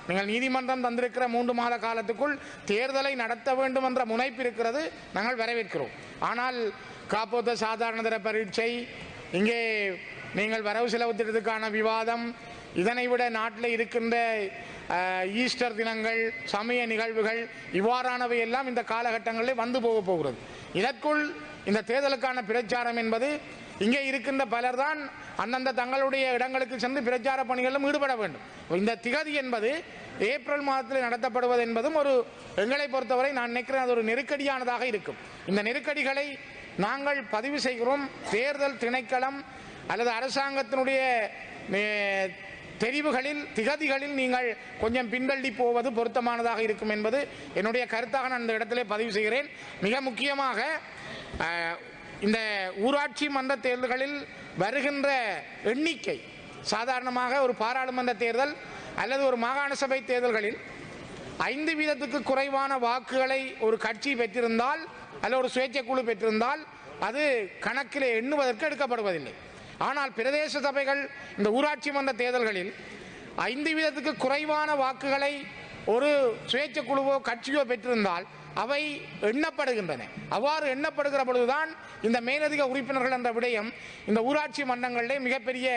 நீங்கள் நீதிமன்றம் தந்திருக்கிற 3 மாத காலத்துக்குள் தேர்தலை நடத்த வேண்டும் என்ற முனைப்பு இருக்கிறது, நாங்கள் வரவேற்கிறோம். ஆனால் காப்போத்த சாதாரணதர பரீட்சை, இங்கே நீங்கள் வரவு செலவு திட்டத்துக்கான விவாதம், இதனை விட நாட்டில் இருக்கின்ற ஈஸ்டர் தினங்கள், சமய நிகழ்வுகள், இவ்வாறானவை எல்லாம் இந்த காலகட்டங்களில் வந்து போகிறது. இதற்குள் இந்த தேர்தலுக்கான பிரச்சாரம் என்பது, இங்கே இருக்கின்ற பலர் தான் அந்தந்த தங்களுடைய இடங்களுக்கு சென்று பிரச்சார பணிகளிலும் ஈடுபட வேண்டும். இந்த திகதி என்பது ஏப்ரல் மாதத்தில் நடத்தப்படுவது என்பதும் ஒரு எங்களை பொறுத்தவரை நான் நினைக்கிறேன் அது ஒரு நெருக்கடியானதாக இருக்கும். இந்த நெருக்கடிகளை நாங்கள் பதிவு செய்கிறோம். தேர்தல் திணைக்களம் அல்லது அரசாங்கத்தினுடைய தெரிவுகளில் திகதிகளில் நீங்கள் கொஞ்சம் பின்தள்ளி போவது பொருத்தமானதாக இருக்கும் என்பது என்னுடைய கருத்தாக நான் இந்த இடத்திலே பதிவு செய்கிறேன். மிக முக்கியமாக இந்த ஊராட்சி மன்ற தேர்தல்களில் வருகின்ற எண்ணிக்கை, சாதாரணமாக ஒரு பாராளுமன்ற தேர்தல் அல்லது ஒரு மாகாண சபை தேர்தல்களில் 5% குறைவான வாக்குகளை ஒரு கட்சி பெற்றிருந்தால் அல்லது ஒரு சுயேட்சை குழு பெற்றிருந்தால் அது கணக்கிலே எண்ணுவதற்கு எடுக்கப்படுவதில்லை. ஆனால் பிரதேச சபைகள், இந்த ஊராட்சி மன்ற தேர்தல்களில் 5% குறைவான வாக்குகளை ஒரு சுயேட்சை குழுவோ கட்சியோ பெற்றிருந்தால் அவை எண்ணப்படுகின்றன. அவ்வாறு எண்ணப்படுகிற பொழுதுதான் இந்த மேலதிக உறுப்பினர்கள் என்ற விடயம் இந்த ஊராட்சி மன்றங்களிலே மிகப்பெரிய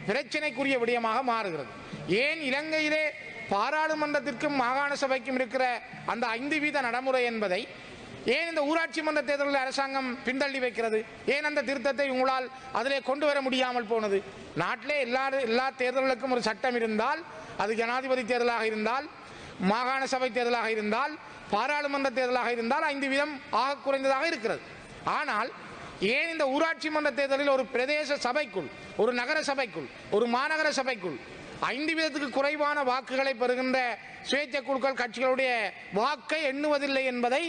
பிரச்சனைக்குரிய விடயமாக மாறுகிறது. ஏன் இலங்கையிலே பாராளுமன்றத்திற்கும் மாகாண சபைக்கும் இருக்கிற அந்த 5% நடைமுறை என்பதை ஏன் இந்த ஊராட்சி மன்ற தேர்தலில் அரசாங்கம் பின்தள்ளி வைக்கிறது? ஏன் அந்த திருத்தத்தை உங்களால் அதிலே கொண்டு வர முடியாமல் போனது? நாட்டிலே எல்லா தேர்தல்களுக்கும் ஒரு சட்டம் இருந்தால், அது ஜனாதிபதி தேர்தலாக இருந்தால், மாகாண சபை தேர்தலாக இருந்தால், பாராளுமன்ற தேர்தலாக இருந்தால் 5% ஆக குறைந்ததாக இருக்கிறது. ஆனால் ஏன் இந்த ஊராட்சி மன்ற தேர்தலில் ஒரு பிரதேச சபைக்குள், ஒரு நகர சபைக்குள், ஒரு மாநகர சபைக்குள் 5% குறைவான வாக்குகளை பெறுகின்ற சுயேட்சை குழுக்கள் கட்சிகளுடைய வாக்கை எண்ணுவதில்லை என்பதை,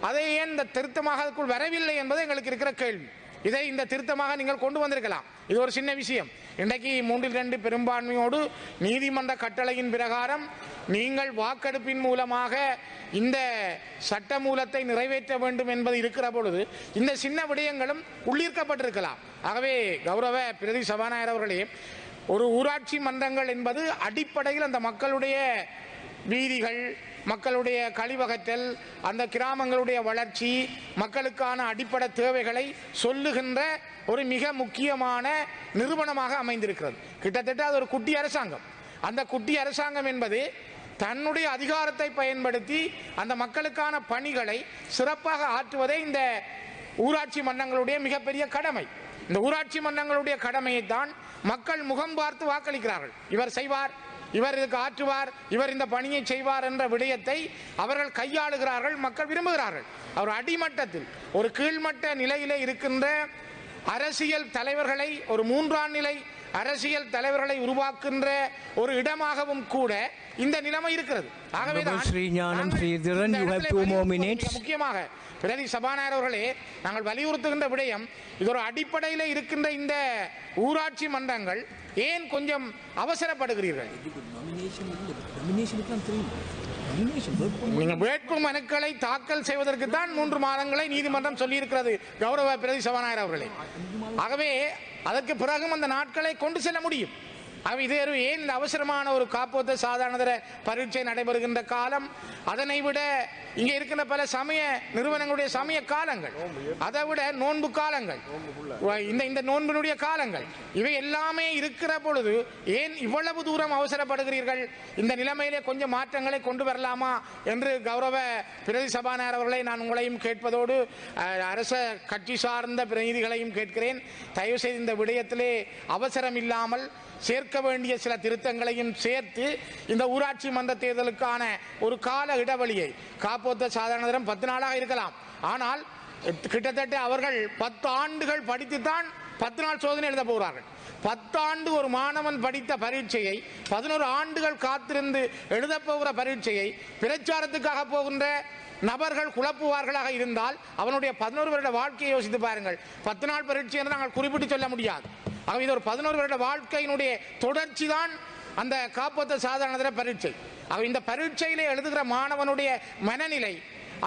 அதை ஏன் இந்த திருத்தமாக அதுக்குள் வரவில்லை என்பது எங்களுக்கு இருக்கிற கேள்வி. இதை இந்த திருத்தமாக நீங்கள் கொண்டு வந்திருக்கலாம். இது ஒரு சின்ன விஷயம். இன்றைக்கு 3/2 பெரும்பான்மையோடு நீதிமன்ற கட்டளையின் பிரகாரம் நீங்கள் வாக்கெடுப்பின் மூலமாக இந்த சட்ட மூலத்தை நிறைவேற்ற வேண்டும் என்பது இருக்கிற பொழுது இந்த சின்ன விடயங்களும் உள்ளீர்க்கப்பட்டிருக்கலாம். ஆகவே கௌரவ பிரதி சபாநாயகர் அவர்களே, ஒரு ஊராட்சி மன்றங்கள் என்பது அடிப்படையில் அந்த மக்களுடைய வீதிகள், மக்களுடைய கழிவகற்றல், அந்த கிராமங்களுடைய வளர்ச்சி, மக்களுக்கான அடிப்படை தேவைகளை சொல்லுகின்ற ஒரு மிக முக்கியமான நிறுவனமாக அமைந்திருக்கிறது. கிட்டத்தட்ட அது ஒரு குட்டி அரசாங்கம். அந்த குட்டி அரசாங்கம் என்பது தன்னுடைய அதிகாரத்தை பயன்படுத்தி அந்த மக்களுக்கான பணிகளை சிறப்பாக ஆற்றுவதே இந்த ஊராட்சி மன்றங்களுடைய மிகப்பெரிய கடமை. இந்த ஊராட்சி மன்றங்களுடைய கடமையைத்தான் மக்கள் முகம் பார்த்து வாக்களிக்கிறார்கள். இவர் செய்வார், இவர் இதுக்கு ஆற்றுவார், இவர் இந்த பணியை செய்வார் என்ற விடயத்தை அவர்கள் கையாளுகிறார்கள், மக்கள் விரும்புகிறார்கள். அவர் அடிமட்டத்தில் ஒரு கீழ்மட்ட நிலையிலே இருக்கின்ற அரசியல் தலைவர்களை, ஒரு 3ஆம் நிலை அரசியல் தலைவர்களை உருவாக்குகின்ற ஒரு இடமாகவும் கூட இந்த நிலைமை இருக்கிறது. ஆகவே முக்கியமாக பிரதி சபாநாயகர் அவர்களே, நாங்கள் வலியுறுத்துகின்ற விடயம், இது ஒரு அடிப்படையில் இருக்கின்ற இந்த ஊராட்சி மன்றங்கள் ஏன் கொஞ்சம் அவசரப்படுகிறீர்கள்? நீங்கள் வேட்பு மனுக்களை தாக்கல் செய்வதற்கு தான் 3 மாதங்களை நீதிமன்றம் சொல்லியிருக்கிறது கௌரவ பிரதி சபாநாயகர் அவர்களே. ஆகவே அதற்கு பிறகும் அந்த நாட்களை கொண்டு செல்ல முடியும். இது ஏன் இந்த அவசரமான ஒரு காப்போத்த சாதாரணதர பரீட்சை நடைபெறுகின்ற காலம், அதனை விட இங்கே இருக்கின்ற பல சமய நிறுவனங்களுடைய சமய காலங்கள், அதை விட நோன்பு காலங்கள், இந்த நோன்பினுடைய காலங்கள், இவை எல்லாமே இருக்கிற பொழுது ஏன் இவ்வளவு தூரம் அவசரப்படுகிறீர்கள்? இந்த நிலைமையிலே கொஞ்சம் மாற்றங்களை கொண்டு வரலாமா என்று கௌரவ பிரதி சபாநாயகர் அவர்களை நான் உங்களையும் கேட்பதோடு அரச கட்சி சார்ந்த பிரதிநிதிகளையும் கேட்கிறேன். தயவு செய்து இந்த விடயத்திலே அவசரம் இல்லாமல் சேர்க்க வேண்டிய சில திருத்தங்களையும் சேர்த்து இந்த ஊராட்சி மன்ற தேர்தலுக்கான ஒரு கால இடைவெளியை, காப்போத்த சாதாரண 10 நாளாக இருக்கலாம், ஆனால் கிட்டத்தட்ட அவர்கள் 10 ஆண்டுகள் படித்துத்தான் 10 நாள் சோதனை எழுத போகிறார்கள். 10 ஆண்டு ஒரு மாணவன் படித்த பரீட்சையை 11 ஆண்டுகள் காத்திருந்து எழுத போகிற பரீட்சையை பிரச்சாரத்துக்காக போகின்ற நபர்கள் குழப்புவார்களாக இருந்தால் அவனுடைய 11 வருட வாழ்க்கையை யோசித்து பாருங்கள். 10 நாள் பரீட்சை என்று நாங்கள் குறிப்பிட்டு சொல்ல முடியாது. ஆக இது ஒரு 11 வருட வாழ்க்கையினுடைய தொடர்ச்சி தான் அந்த காப்போத்த சாதாரண பரீட்சை. ஆக இந்த பரீட்சையிலே எழுதுகிற மாணவனுடைய மனநிலை,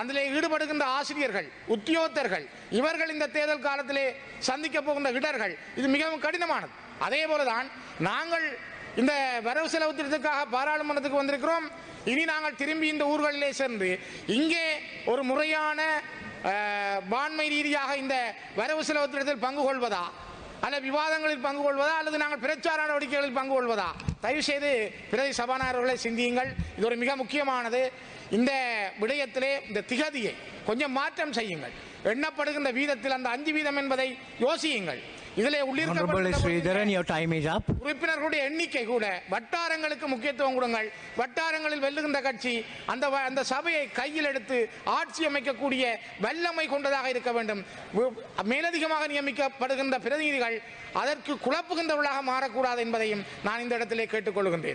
அதில் ஈடுபடுகின்ற ஆசிரியர்கள், உத்தியோகத்தர்கள், இவர்கள் இந்த தேர்தல் காலத்திலே சந்திக்க போகின்ற இடர்கள், இது மிகவும் கடினமானது. அதே போலதான் நாங்கள் இந்த வரவு செலவு திட்டத்துக்காக பாராளுமன்றத்துக்கு வந்திருக்கிறோம். இனி நாங்கள் திரும்பி இந்த ஊர்களிலே சென்று இங்கே ஒரு முறையான பான்மை ரீதியாக இந்த வரவு செலவு திட்டத்தில் பங்கு கொள்வதா, அல்லது விவாதங்களில் பங்கு கொள்வதா, அல்லது நாங்கள் பிரச்சார நடவடிக்கைகளில் பங்கு கொள்வதா? தயவு செய்து பிரதி சபாநாயகர்களை சிந்தியுங்கள். இது ஒரு மிக முக்கியமானது. இந்த விடயத்திலே இந்த திகதியை கொஞ்சம் மாற்றம் செய்யுங்கள். எண்ணப்படுகின்ற வீதத்தில் அந்த 5 வீதம் என்பதை யோசியுங்கள். இதிலே உறுப்பினர்களுடைய எண்ணிக்கை கூட வட்டாரங்களுக்கு முக்கியத்துவம் கொடுங்கள். வட்டாரங்களில் வெல்லுகின்ற கட்சி அந்த சபையை கையில் எடுத்து ஆட்சி அமைக்கக்கூடிய வல்லமை கொண்டதாக இருக்க வேண்டும். மேலதிகமாக நியமிக்கப்படுகின்ற பிரதிநிதிகள் அதற்கு குழப்புகின்றவர்களாக மாறக்கூடாது என்பதையும் நான் இந்த இடத்திலே கேட்டுக்கொள்கின்றேன்.